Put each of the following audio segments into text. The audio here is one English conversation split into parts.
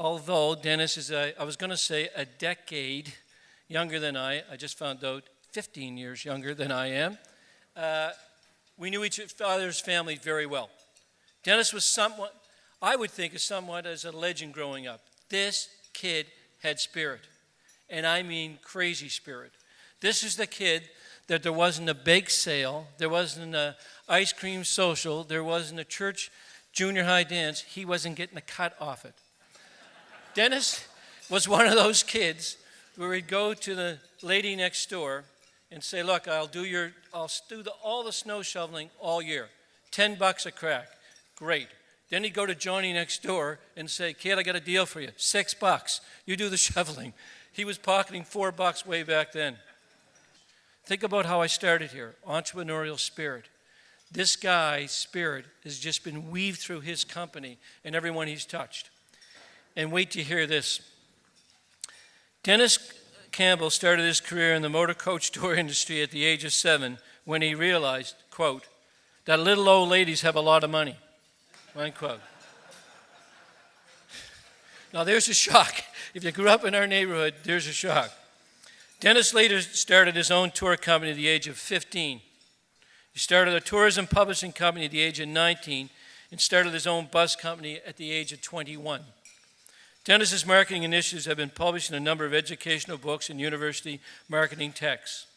although Dennis is, I was going to say, a decade younger than I just found out 15 years younger than I am. We knew each other's family very well. Dennis was somewhat, I would think, somewhat as a legend growing up. This kid had spirit, and I mean crazy spirit. This is the kid that there wasn't a bake sale, there wasn't an ice cream social, there wasn't a church junior high dance, he wasn't getting a cut off it. Dennis was one of those kids where he'd go to the lady next door and say, look, I'll do all the snow shoveling all year. $10 a crack. Great. Then he'd go to Johnny next door and say, kid, I got a deal for you. $6. You do the shoveling. He was pocketing $4 way back then. Think about how I started here. Entrepreneurial spirit. This guy's spirit has just been weaved through his company and everyone he's touched. And wait to hear this. Dennis Campbell started his career in the motor coach tour industry at the age of 7 when he realized, quote, that little old ladies have a lot of money, unquote. Now there's a shock. If you grew up in our neighborhood, there's a shock. Dennis later started his own tour company at the age of 15. He started a tourism publishing company at the age of 19 and started his own bus company at the age of 21. Dennis's marketing initiatives have been published in a number of educational books and university marketing texts.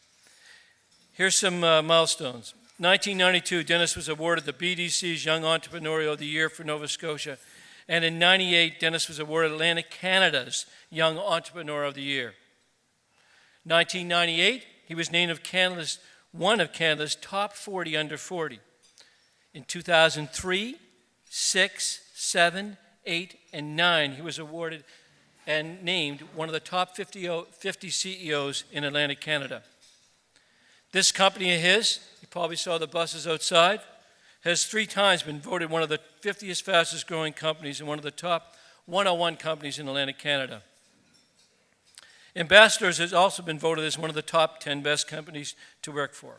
Here's some milestones. 1992, Dennis was awarded the BDC's Young Entrepreneur of the Year for Nova Scotia. And in 98, Dennis was awarded Atlantic Canada's Young Entrepreneur of the Year. 1998, he was named one of Canada's top 40 under 40. In 2003, 6, 7, 8, and 9, he was awarded and named one of the top 50 CEOs in Atlantic Canada. This company of his, you probably saw the buses outside, has 3 times been voted one of the 50th fastest growing companies and one of the top 101 companies in Atlantic Canada. Ambassatours has also been voted as one of the top 10 best companies to work for.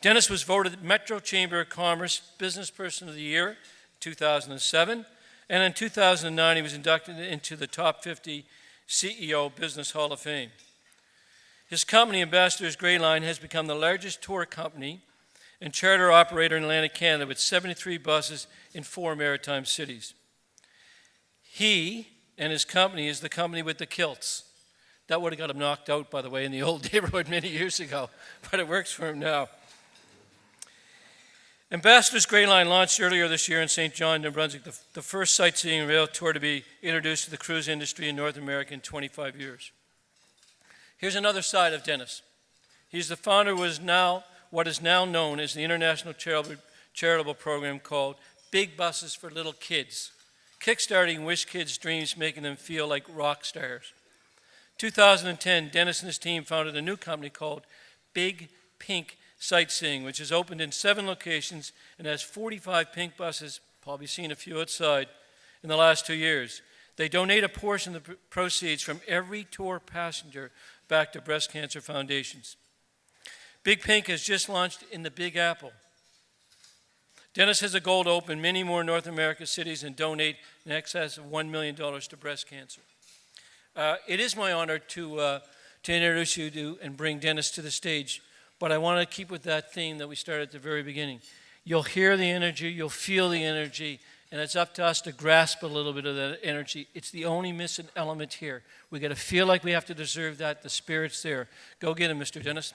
Dennis was voted Metro Chamber of Commerce Business Person of the Year in 2007, and in 2009 he was inducted into the top 50 CEO Business Hall of Fame. His company, Ambassatours Gray Line, has become the largest tour company and charter operator in Atlantic Canada with 73 buses in 4 maritime cities. He and his company is the company with the kilts. That would have got him knocked out, by the way, in the old neighborhood many years ago, but it works for him now. Ambassatours Gray Line launched earlier this year in St. John, New Brunswick, the first sightseeing rail tour to be introduced to the cruise industry in North America in 25 years. Here's another side of Dennis. He's the founder of what is now known as the international charitable program called Big Buses for Little Kids, kickstarting wish kids' dreams, making them feel like rock stars. 2010, Dennis and his team founded a new company called Big Pink Sightseeing, which has opened in 7 locations and has 45 pink buses, probably seen a few outside, in the last 2 years. They donate a portion of the proceeds from every tour passenger back to breast cancer foundations. Big Pink has just launched in the Big Apple. Dennis has a goal to open many more North America cities and donate in excess of $1 million to breast cancer. It is my honor to introduce you to and bring Dennis to the stage, but I want to keep with that theme that we started at the very beginning. You'll hear the energy, you'll feel the energy, and it's up to us to grasp a little bit of that energy. It's the only missing element here. We got to feel like we have to deserve that. The spirit's there. Go get him, Mr. Dennis.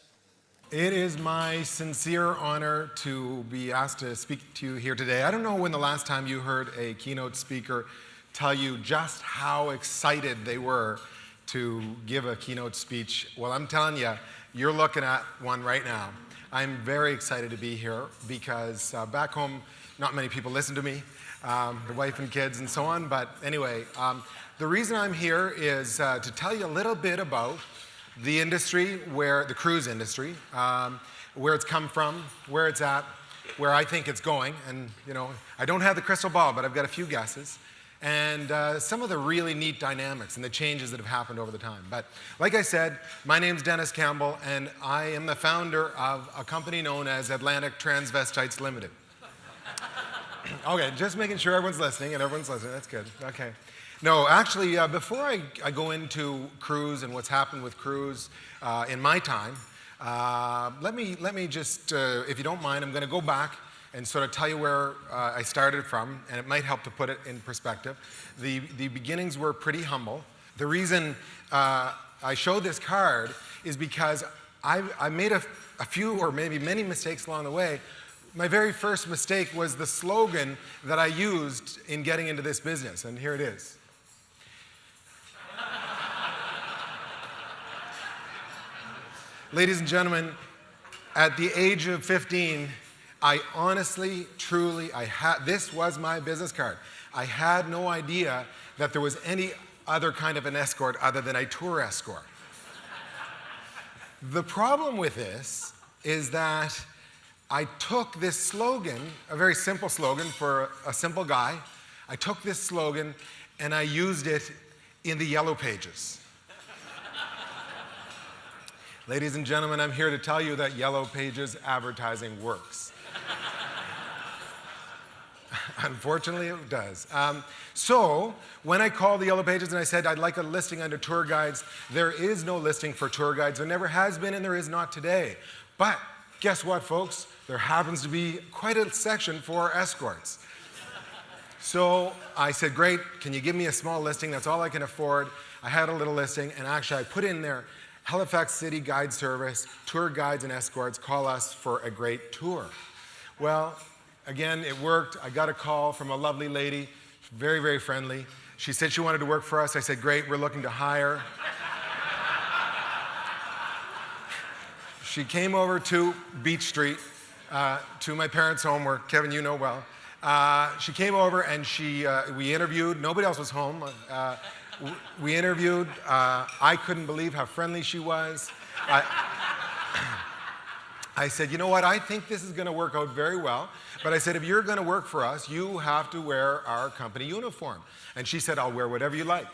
It is my sincere honor to be asked to speak to you here today. I don't know when the last time you heard a keynote speaker tell you just how excited they were to give a keynote speech. Well, I'm telling you, you're looking at one right now. I'm very excited to be here because back home, not many people listen to me, the wife and kids and so on. But anyway, the reason I'm here is to tell you a little bit about the industry, the cruise industry, where it's come from, where it's at, where I think it's going. And, you know, I don't have the crystal ball, but I've got a few guesses. And some of the really neat dynamics and the changes that have happened over the time. But like I said, my name's Dennis Campbell, and I am the founder of a company known as Atlantic Transvestites Limited. Okay, just making sure everyone's listening, and everyone's listening. That's good. Okay. No, actually, before I go into cruise and what's happened with cruise in my time, let me just, if you don't mind, I'm going to go back and sort of tell you where I started from, and it might help to put it in perspective. The beginnings were pretty humble. The reason I showed this card is because I made a few or maybe many mistakes along the way. My very first mistake was the slogan that I used in getting into this business, and here it is. Ladies and gentlemen, at the age of 15, I honestly, truly, this was my business card. I had no idea that there was any other kind of an escort other than a tour escort. The problem with this is that I took this slogan, a very simple slogan for a simple guy. I took this slogan and I used it in the Yellow Pages. Ladies and gentlemen, I'm here to tell you that Yellow Pages advertising works. Unfortunately, it does. So when I called the Yellow Pages and I said I'd like a listing under tour guides, there is no listing for tour guides. There never has been and there is not today. But guess what, folks? There happens to be quite a section for escorts. So I said, great, can you give me a small listing? That's all I can afford. I had a little listing, and actually I put in there, Halifax City Guide Service, tour guides and escorts, call us for a great tour. Well, again, it worked. I got a call from a lovely lady, very, very friendly. She said she wanted to work for us. I said, great, we're looking to hire. She came over to Beach Street, to my parents' home, where Kevin, you know well. She came over and we interviewed. Nobody else was home. We interviewed. I couldn't believe how friendly she was. I said, you know what, I think this is going to work out very well. But I said, if you're going to work for us, you have to wear our company uniform. And she said, I'll wear whatever you like.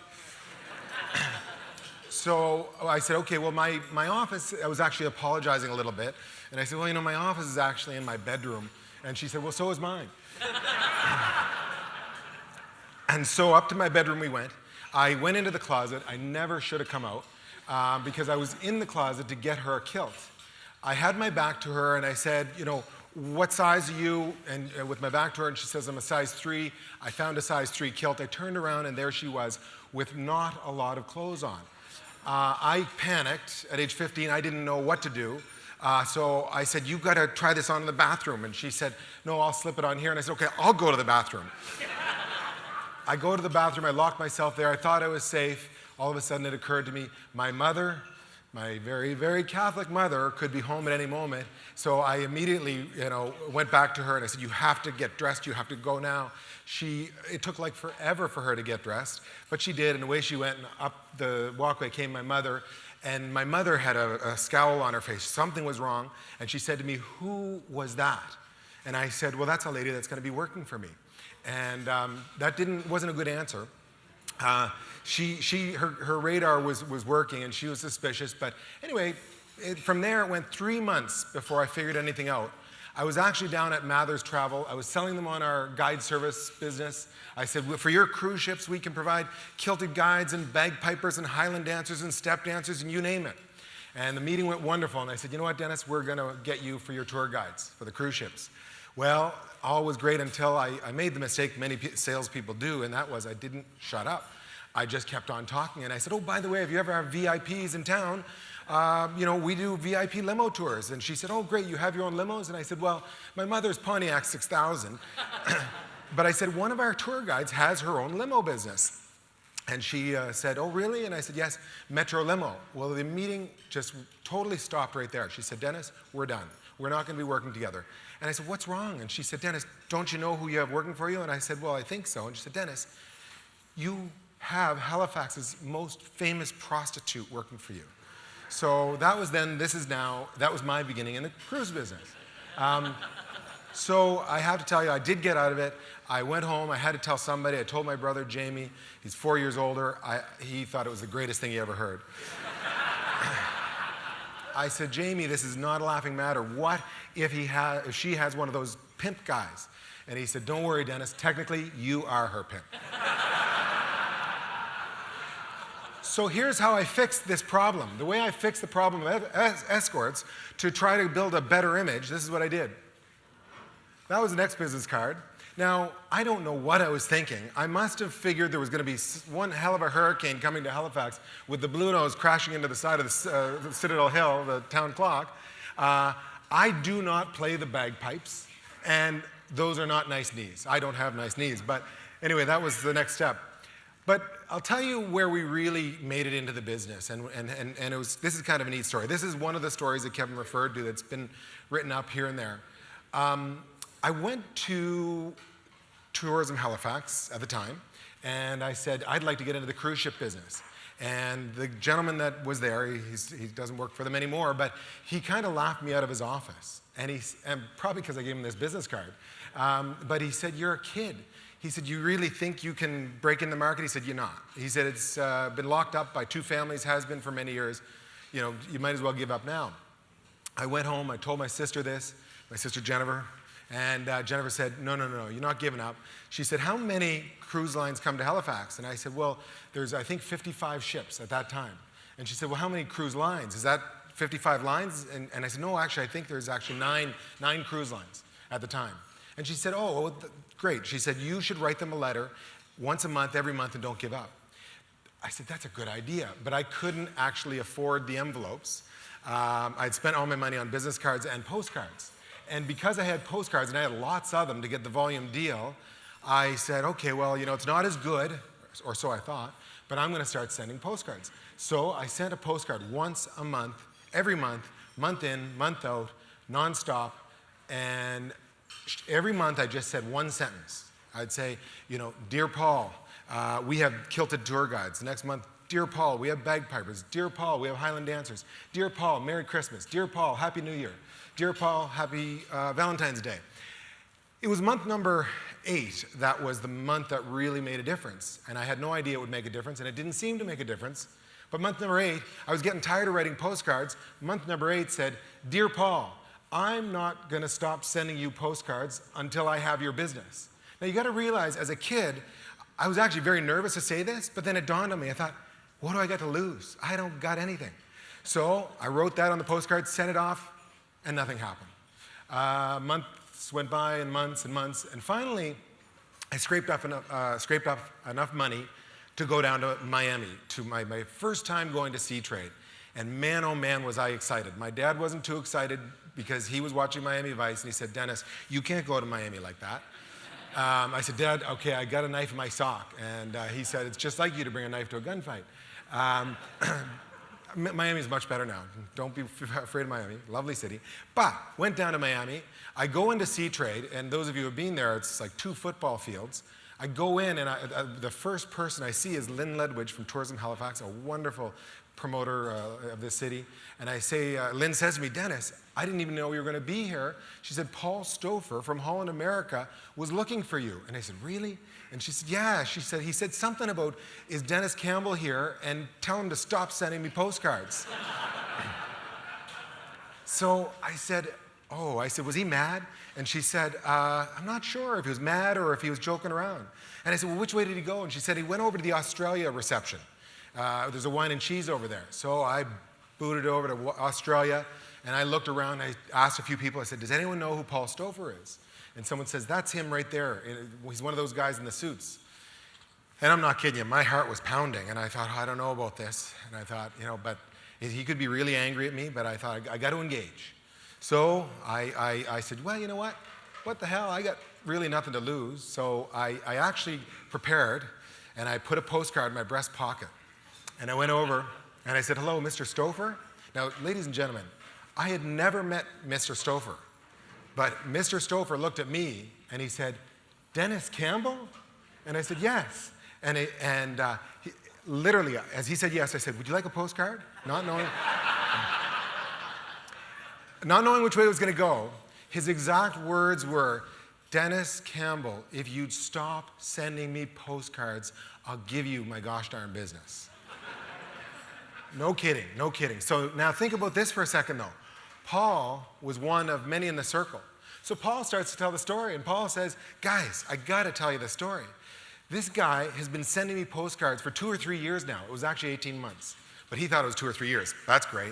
So I said, okay, well, my office, I was actually apologizing a little bit. And I said, well, you know, my office is actually in my bedroom. And she said, well, so is mine. And so up to my bedroom we went. I went into the closet. I never should have come out because I was in the closet to get her a kilt. I had my back to her and I said, you know, what size are you? And with my back to her, and she says, I'm a size 3. I found a size 3 kilt. I turned around and there she was with not a lot of clothes on. I panicked at age 15. I didn't know what to do. So I said, you've got to try this on in the bathroom. And she said, no, I'll slip it on here. And I said, okay, I'll go to the bathroom. I go to the bathroom. I lock myself there. I thought I was safe. All of a sudden it occurred to me, my mother, my very, very Catholic mother, could be home at any moment. So I immediately, went back to her and I said, you have to get dressed. You have to go now. It took like forever for her to get dressed, but she did. And away she went, and up the walkway came my mother. And my mother had a scowl on her face. Something was wrong. And she said to me, who was that? And I said, well, that's a lady that's going to be working for me. And that wasn't a good answer. Her radar was working and she was suspicious. But anyway, from there it went 3 months before I figured anything out. I was actually down at Mathers Travel. I was selling them on our guide service business. I said, well, for your cruise ships, we can provide kilted guides and bagpipers and Highland dancers and step dancers and you name it. And the meeting went wonderful. And I said, you know what, Dennis, we're going to get you for your tour guides for the cruise ships. Well, all was great until I made the mistake many salespeople do, and that was I didn't shut up. I just kept on talking. And I said, oh, by the way, if you ever have VIPs in town, we do VIP limo tours. And she said, oh, great, you have your own limos? And I said, well, my mother's Pontiac 6000. But I said, one of our tour guides has her own limo business. And she said, oh, really? And I said, yes, Metro Limo. Well, the meeting just totally stopped right there. She said, Dennis, we're done. We're not going to be working together. And I said, what's wrong? And she said, Dennis, don't you know who you have working for you? And I said, well, I think so. And she said, Dennis, you have Halifax's most famous prostitute working for you. So that was then, this is now, that was my beginning in the cruise business. So I have to tell you, I did get out of it. I went home, I had to tell somebody. I told my brother, Jamie, he's 4 years older. He thought it was the greatest thing he ever heard. I said, Jamie, this is not a laughing matter. What if she has one of those pimp guys? And he said, don't worry, Dennis, technically you are her pimp. So here's how I fixed this problem. The way I fixed the problem of escorts to try to build a better image, this is what I did. That was the next business card. Now, I don't know what I was thinking. I must have figured there was going to be one hell of a hurricane coming to Halifax with the Blue Nose crashing into the side of the Citadel Hill, the town clock. I do not play the bagpipes, and those are not nice knees. I don't have nice knees, but anyway, that was the next step. But I'll tell you where we really made it into the business, and this is kind of a neat story. This is one of the stories that Kevin referred to that's been written up here and there. I went to Tourism Halifax at the time, and I said, I'd like to get into the cruise ship business. And the gentleman that was there, he doesn't work for them anymore, but he kind of laughed me out of his office. And probably because I gave him this business card. But he said, you're a kid. He said, you really think you can break in the market? He said, you're not. He said, it's been locked up by 2 families, has been for many years. You know, you might as well give up now. I went home, I told my sister this, my sister Jennifer, and Jennifer said, no, you're not giving up. She said, how many cruise lines come to Halifax? And I said, well, there's, I think, 55 ships at that time. And she said, well, how many cruise lines? Is that 55 lines? And I said, no, actually, I think there's actually nine cruise lines at the time. And she said, oh, well, great. She said, you should write them a letter once a month, every month, and don't give up. I said, that's a good idea, but I couldn't actually afford the envelopes. I'd spent all my money on business cards and postcards. And because I had postcards, and I had lots of them to get the volume deal, I said, okay, well, you know, it's not as good, or so I thought, but I'm going to start sending postcards. So I sent a postcard once a month, every month, month in, month out, nonstop, and every month I just said one sentence. I'd say, you know, Dear Paul, we have kilted tour guides. The next month, Dear Paul, we have bagpipers. Dear Paul, we have Highland dancers. Dear Paul, Merry Christmas. Dear Paul, Happy New Year. Dear Paul, Happy Valentine's Day. It was month number 8 that was the month that really made a difference. And I had no idea it would make a difference, and it didn't seem to make a difference. But month number 8, I was getting tired of writing postcards. Month number 8 said, Dear Paul, I'm not going to stop sending you postcards until I have your business. Now, you got to realize, as a kid, I was actually very nervous to say this, but then it dawned on me. I thought, what do I got to lose? I don't got anything. So I wrote that on the postcard, sent it off, and nothing happened. Months went by, and months, and finally, I scraped up enough money to go down to Miami, to my first time going to Sea Trade. And man, oh man, was I excited. My dad wasn't too excited because he was watching Miami Vice, and he said, Dennis, you can't go to Miami like that. I said, Dad, okay, I got a knife in my sock. And he said, it's just like you to bring a knife to a gunfight. Miami's much better now. Don't be afraid of Miami. Lovely city. But went down to Miami. I go into Sea Trade, and those of you who have been there, it's like 2 football fields. I go in, and the first person I see is Lynn Ledwidge from Tourism Halifax, a wonderful promoter of this city. And I say, Lynn says to me, Dennis, I didn't even know we were going to be here. She said, Paul Stouffer from Holland America was looking for you. And I said, really? And she said, yeah. She said, he said something about, is Dennis Campbell here? And tell him to stop sending me postcards. So I said, oh, I said, was he mad? And she said, I'm not sure if he was mad or if he was joking around. And I said, well, which way did he go? And she said, he went over to the Australia reception. There's a wine and cheese over there. So I booted over to Australia, and I looked around. I asked a few people. I said, does anyone know who Paul Stouffer is? And someone says, that's him right there. He's one of those guys in the suits. And I'm not kidding you. My heart was pounding, and I thought, I don't know about this. And I thought, you know, but he could be really angry at me, but I thought, I got to engage. So I said, well, you know what? What the hell? I got really nothing to lose. So I actually prepared, and I put a postcard in my breast pocket. And I went over, and I said, hello, Mr. Stouffer? Now, ladies and gentlemen, I had never met Mr. Stouffer. But Mr. Stouffer looked at me, and he said, Dennis Campbell? And I said, yes. And he, literally, as he said yes, I said, would you like a postcard? Not knowing which way it was going to go, his exact words were, Dennis Campbell, if you'd stop sending me postcards, I'll give you my gosh darn business. No kidding, no kidding. So now think about this for a second, though. Paul was one of many in the circle. So Paul starts to tell the story, and Paul says, guys, I got to tell you the story. This guy has been sending me postcards for 2 or 3 years now. It was actually 18 months, but he thought it was 2 or 3 years. That's great.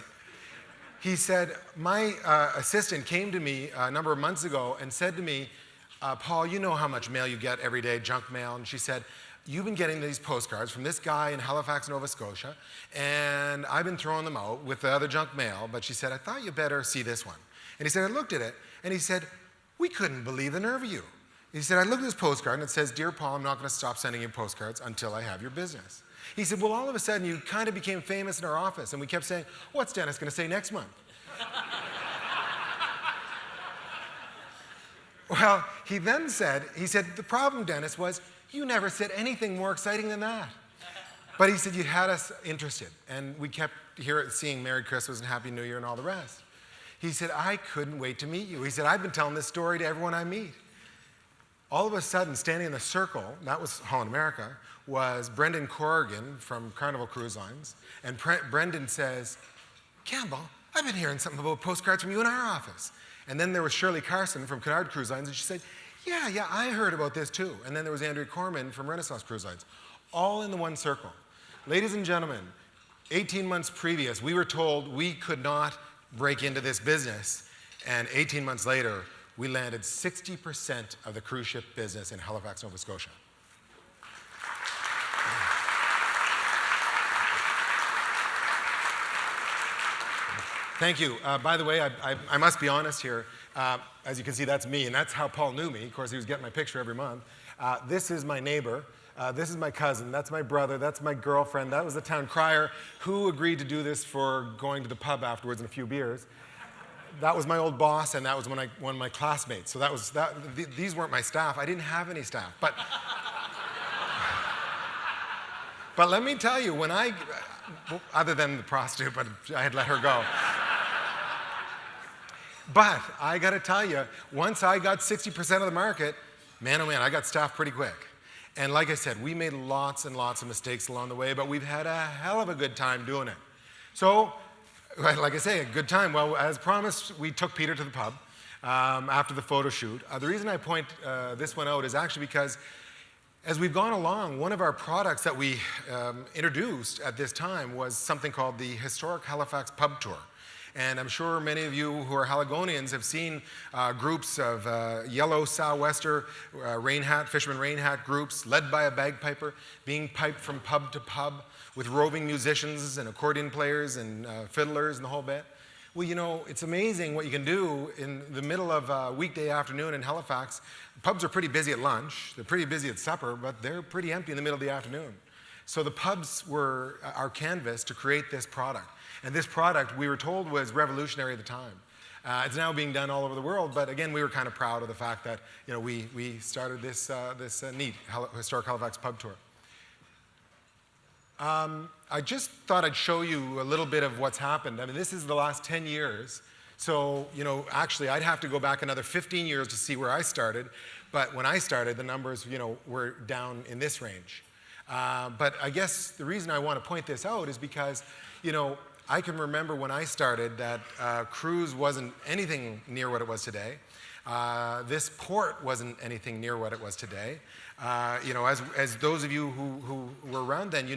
He said, my assistant came to me a number of months ago and said to me, Paul, you know how much mail you get every day, junk mail. And she said, you've been getting these postcards from this guy in Halifax, Nova Scotia, and I've been throwing them out with the other junk mail. But she said, I thought you better see this one. And he said, I looked at it, and he said, we couldn't believe the nerve of you. He said, I looked at this postcard, and it says, Dear Paul, I'm not going to stop sending you postcards until I have your business. He said, well, all of a sudden, you kind of became famous in our office, and we kept saying, what's Dennis going to say next month? Well, he then said, the problem, Dennis, was you never said anything more exciting than that. But he said, you had us interested, and we kept seeing Merry Christmas and Happy New Year and all the rest. He said, I couldn't wait to meet you. He said, I've been telling this story to everyone I meet. All of a sudden, standing in the circle, that was Holland America, was Brendan Corrigan from Carnival Cruise Lines. And Brendan says, Campbell, I've been hearing something about postcards from you in our office. And then there was Shirley Carson from Cunard Cruise Lines, and she said, yeah, I heard about this too. And then there was Andrea Corman from Renaissance Cruise Lines, all in the one circle. Ladies and gentlemen, 18 months previous, we were told we could not break into this business, and 18 months later, we landed 60% of the cruise ship business in Halifax, Nova Scotia. Thank you. By the way, I must be honest here. As you can see, that's me, and that's how Paul knew me. Of course, he was getting my picture every month. This is my neighbor. This is my cousin. That's my brother. That's my girlfriend. That was the town crier who agreed to do this for going to the pub afterwards and a few beers. That was my old boss, and that was one of my classmates. So these weren't my staff. I didn't have any staff. But let me tell you, other than the prostitute, but I had let her go. But I got to tell you, once I got 60% of the market, man, oh man, I got staffed pretty quick. And like I said, we made lots and lots of mistakes along the way, but we've had a hell of a good time doing it. So, like I say, a good time. Well, as promised, we took Peter to the pub after the photo shoot. The reason I point this one out is actually because as we've gone along, one of our products that we introduced at this time was something called the Historic Halifax Pub Tour. And I'm sure many of you who are Haligonians have seen groups of yellow sou'wester fisherman rain hat groups led by a bagpiper being piped from pub to pub with roving musicians and accordion players and fiddlers and the whole bit. Well, you know, it's amazing what you can do in the middle of a weekday afternoon in Halifax. Pubs are pretty busy at lunch, they're pretty busy at supper, but they're pretty empty in the middle of the afternoon. So the pubs were our canvas to create this product. And this product, we were told, was revolutionary at the time. It's now being done all over the world, but again, we were kind of proud of the fact that we started this neat Historic Halifax Pub Tour. I just thought I'd show you a little bit of what's happened. I mean, this is the last 10 years. So, actually, I'd have to go back another 15 years to see where I started. But when I started, the numbers, were down in this range. But I guess the reason I want to point this out is because, I can remember when I started that cruise wasn't anything near what it was today. This port wasn't anything near what it was today. As those of you who were around then,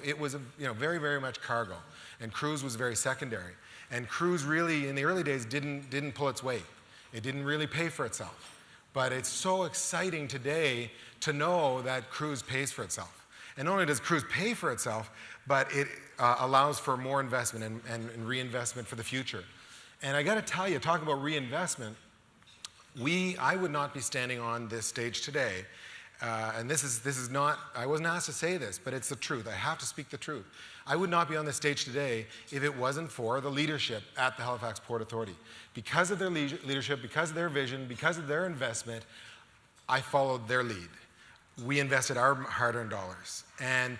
it was very, very much cargo, and cruise was very secondary. And cruise really, in the early days, didn't pull its weight. It didn't really pay for itself. But it's so exciting today to know that cruise pays for itself. And not only does cruise pay for itself, but it allows for more investment and reinvestment for the future. And I got to tell you, talking about reinvestment, I would not be standing on this stage today. And this is not, I wasn't asked to say this, but it's the truth. I have to speak the truth. I would not be on this stage today if it wasn't for the leadership at the Halifax Port Authority. Because of their leadership, because of their vision, because of their investment, I followed their lead. We invested our hard-earned dollars. And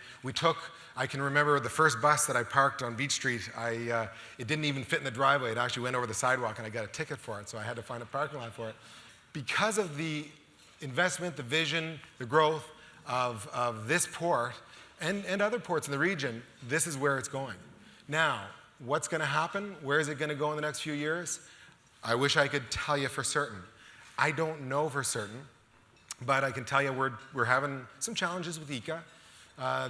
I can remember the first bus that I parked on Beach Street, it didn't even fit in the driveway. It actually went over the sidewalk, and I got a ticket for it, so I had to find a parking lot for it. Because of the investment, the vision, the growth of this port and other ports in the region, this is where it's going. Now, what's going to happen? Where is it going to go in the next few years? I wish I could tell you for certain. I don't know for certain, But I can tell you we're having some challenges with ECA.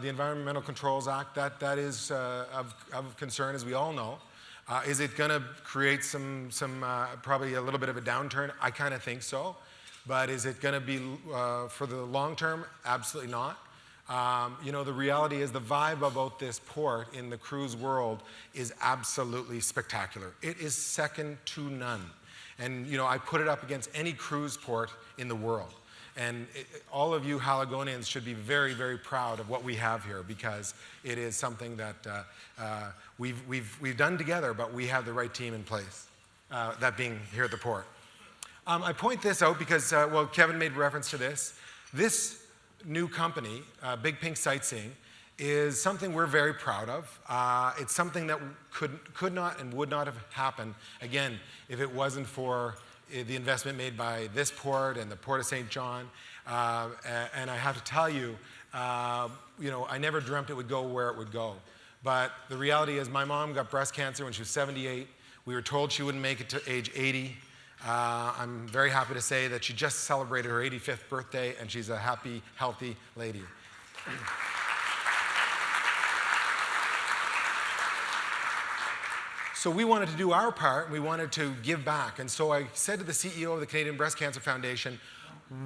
The Environmental Controls Act, that is of concern, as we all know. Is it going to create some probably a little bit of a downturn? I kind of think so. But is it going to be for the long term? Absolutely not. The reality is the vibe about this port in the cruise world is absolutely spectacular. It is second to none. And, I put it up against any cruise port in the world. And all of you Haligonians should be very, very proud of what we have here, because it is something that we've done together, but we have the right team in place, that being here at the port. I point this out because, Kevin made reference to this. This new company, Big Pink Sightseeing, is something we're very proud of. It's something that could not and would not have happened, again, if it wasn't for the investment made by this port and the Port of St. John. And I have to tell you, I never dreamt it would go where it would go. But the reality is my mom got breast cancer when she was 78. We were told she wouldn't make it to age 80. I'm very happy to say that she just celebrated her 85th birthday, and she's a happy, healthy lady. So we wanted to do our part, and we wanted to give back. And so I said to the CEO of the Canadian Breast Cancer Foundation,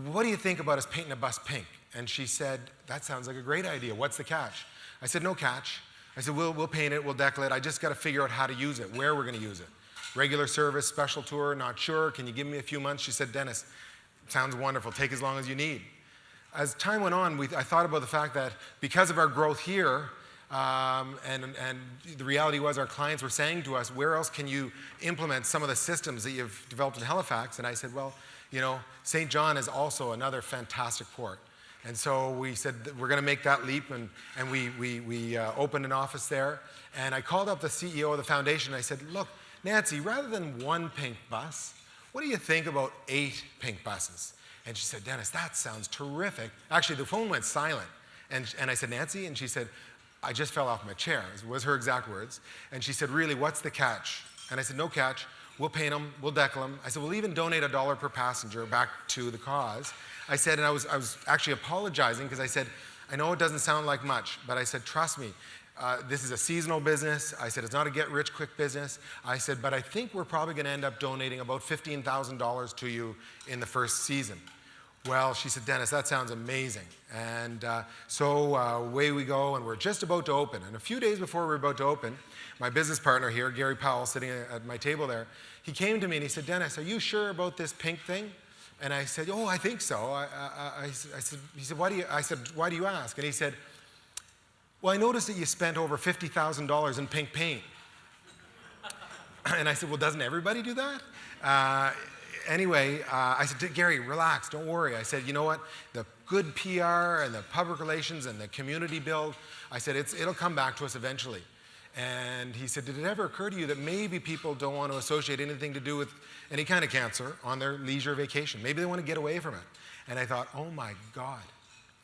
what do you think about us painting a bus pink? And she said, that sounds like a great idea. What's the catch? I said, no catch. I said, we'll paint it, we'll decal it. I just got to figure out how to use it, where we're going to use it. Regular service, special tour, not sure. Can you give me a few months? She said, Dennis, sounds wonderful. Take as long as you need. As time went on, I thought about the fact that because of our growth here, and the reality was our clients were saying to us, where else can you implement some of the systems that you've developed in Halifax? And I said, well, St. John is also another fantastic port. And so we said we're going to make that leap, and we opened an office there. And I called up the CEO of the foundation, and I said, look, Nancy, rather than one pink bus, what do you think about 8 pink buses? And she said, Dennis, that sounds terrific. Actually, the phone went silent. And I said, Nancy? And she said, I just fell off my chair, was her exact words. And she said, really, what's the catch? And I said, no catch. We'll paint them, we'll decal them. I said, we'll even donate $1 per passenger back to the cause. I said, and I was actually apologizing because I said, I know it doesn't sound like much, but I said, trust me, this is a seasonal business. I said, it's not a get-rich-quick business. I said, but I think we're probably going to end up donating about $15,000 to you in the first season. Well, she said, Dennis, that sounds amazing. And so away we go, and we're just about to open. And a few days before we're about to open, my business partner here, Gary Powell, sitting at my table there, he came to me and he said, Dennis, are you sure about this pink thing? And I said, oh, I think so. I said, why do you ask? And he said, well, I noticed that you spent over $50,000 in pink paint. And I said, well, doesn't everybody do that? Anyway, I said, Gary, relax, don't worry. I said, you know what? The good PR and the public relations and the community build, I said, it'll come back to us eventually. And he said, did it ever occur to you that maybe people don't want to associate anything to do with any kind of cancer on their leisure vacation? Maybe they want to get away from it. And I thought, oh my God,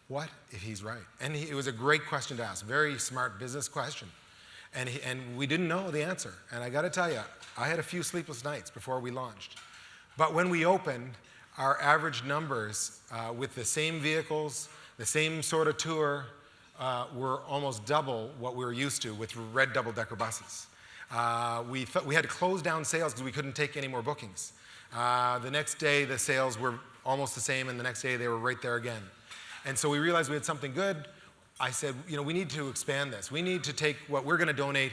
what if he's right? And it was a great question to ask, very smart business question. And we didn't know the answer. And I got to tell you, I had a few sleepless nights before we launched. But when we opened, our average numbers with the same vehicles, the same sort of tour, were almost double what we were used to with red double-decker buses. We had to close down sales because we couldn't take any more bookings. The next day, the sales were almost the same, and the next day, they were right there again. And so we realized we had something good. I said, we need to expand this. We need to take what we're going to donate,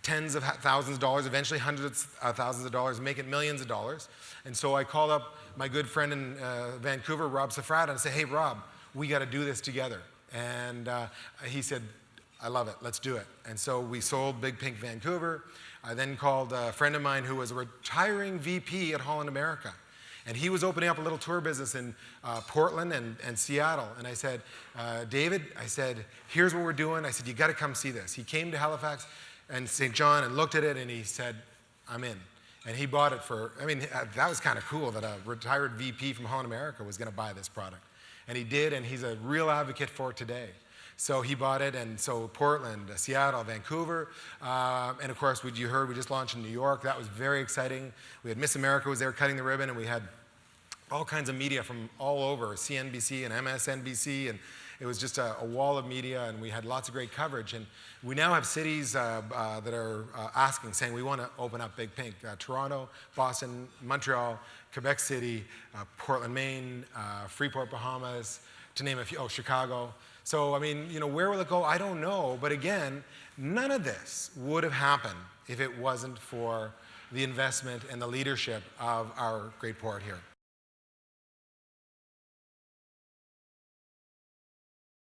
tens of thousands of dollars, eventually hundreds of thousands of dollars, make it millions of dollars. And so I called up my good friend in Vancouver, Rob Safrata, and I said, hey, Rob, we got to do this together. And he said, I love it, let's do it. And so we sold Big Pink Vancouver. I then called a friend of mine who was a retiring VP at Holland America. And he was opening up a little tour business in Portland and Seattle. And I said, David, I said, here's what we're doing. I said, you got to come see this. He came to Halifax and St. John and looked at it, and he said, I'm in. And he bought it for, that was kind of cool that a retired VP from Holland America was going to buy this product. And he did, and he's a real advocate for it today. So he bought it, and so Portland, Seattle, Vancouver, and of course, you heard we just launched in New York. That was very exciting. We had Miss America was there cutting the ribbon, and we had all kinds of media from all over, CNBC and MSNBC, and it was just a wall of media, and we had lots of great coverage. And we now have cities that are asking, saying we want to open up Big Pink. Toronto, Boston, Montreal, Quebec City, Portland, Maine, Freeport, Bahamas, to name a few, Chicago. So, I mean, where will it go? I don't know. But again, none of this would have happened if it wasn't for the investment and the leadership of our great port here.